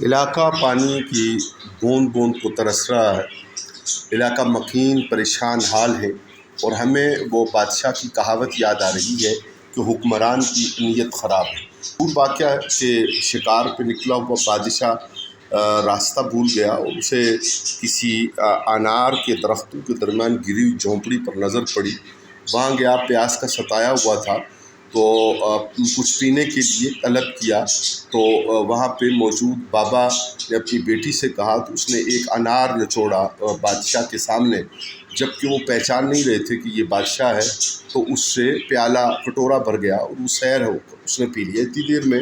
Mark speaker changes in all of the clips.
Speaker 1: علاقہ پانی کی بوند بوند کو ترس رہا ہے، علاقہ مکین پریشان حال ہے، اور ہمیں وہ بادشاہ کی کہاوت یاد آ رہی ہے کہ حکمران کی نیت خراب ہے۔ وہ واقعہ ہے کہ شکار پہ نکلا ہوا بادشاہ راستہ بھول گیا اور اسے کسی انار کے درختوں کے درمیان گری ہوئی جھونپڑی پر نظر پڑی۔ وہاں گیا، پیاس کا ستایا ہوا تھا تو کچھ پینے کے لیے طلب کیا، تو وہاں پہ موجود بابا نے اپنی بیٹی سے کہا تو اس نے ایک انار نچوڑا بادشاہ کے سامنے، جبکہ وہ پہچان نہیں رہے تھے کہ یہ بادشاہ ہے، تو اس سے پیالہ کٹورا بھر گیا اور وہ سیر ہو کر اس نے پی لیا۔ اتنی دیر میں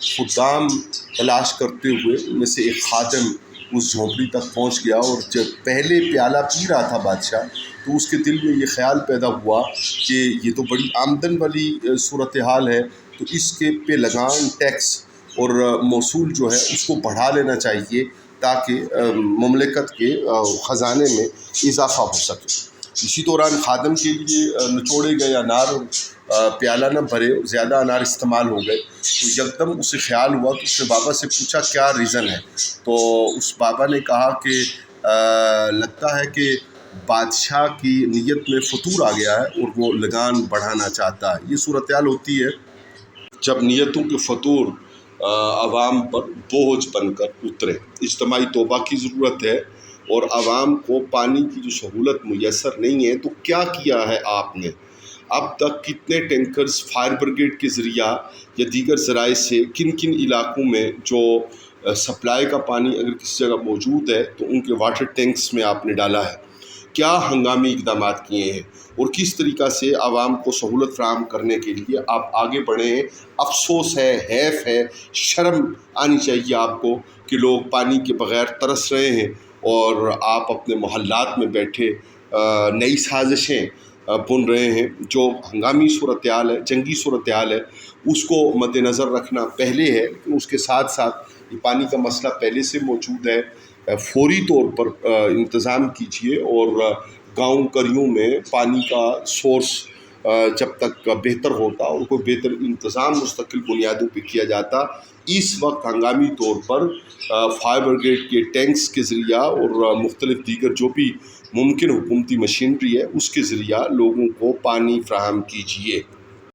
Speaker 1: خدام تلاش کرتے ہوئے ان میں سے ایک خادم اس جھونپڑی تک پہنچ گیا، اور جب پہلے پیالہ پی رہا تھا بادشاہ تو اس کے دل میں یہ خیال پیدا ہوا کہ یہ تو بڑی آمدن والی صورتحال ہے، تو اس کے پہ لگان، ٹیکس اور موصول جو ہے اس کو بڑھا لینا چاہیے تاکہ مملکت کے خزانے میں اضافہ ہو سکے۔ اسی دوران خادم کے لیے نچوڑے گئے انار پیالہ نہ بھرے، زیادہ انار استعمال ہو گئے، تو یکدم اسے خیال ہوا تو اس نے بابا سے پوچھا کیا ریزن ہے، تو اس بابا نے کہا کہ لگتا ہے کہ بادشاہ کی نیت میں فطور آ گیا ہے اور وہ لگان بڑھانا چاہتا ہے۔ یہ صورتحال ہوتی ہے جب نیتوں کے فطور عوام پر بوجھ بن کر اترے۔ اجتماعی توبہ کی ضرورت ہے، اور عوام کو پانی کی جو سہولت میسر نہیں ہے، تو کیا کیا ہے آپ نے؟ اب تک کتنے ٹینکرز فائر بریگیڈ کے ذریعہ یا دیگر ذرائع سے کن کن علاقوں میں جو سپلائی کا پانی اگر کسی جگہ موجود ہے تو ان کے واٹر ٹینکس میں آپ نے ڈالا ہے؟ کیا ہنگامی اقدامات کیے ہیں اور کس طریقہ سے عوام کو سہولت فراہم کرنے کے لیے آپ آگے بڑھے ہیں؟ افسوس ہے، حیف ہے، شرم آنی چاہیے آپ کو کہ لوگ پانی کے بغیر ترس رہے ہیں اور آپ اپنے محلات میں بیٹھے نئی سازشیں بن رہے ہیں۔ جو ہنگامی صورتحال ہے، جنگی صورتحال ہے، اس کو مد نظر رکھنا پہلے ہے، لیکن اس کے ساتھ ساتھ یہ پانی کا مسئلہ پہلے سے موجود ہے۔ فوری طور پر انتظام کیجیے، اور گاؤں کریوں میں پانی کا سورس جب تک بہتر ہوتا، ان کو بہتر انتظام مستقل بنیادوں پہ کیا جاتا۔ اس وقت ہنگامی طور پر فائر بریگیڈ کے ٹینکس کے ذریعہ اور مختلف دیگر جو بھی ممکن حکومتی مشینری ہے اس کے ذریعہ لوگوں کو پانی فراہم کیجیے۔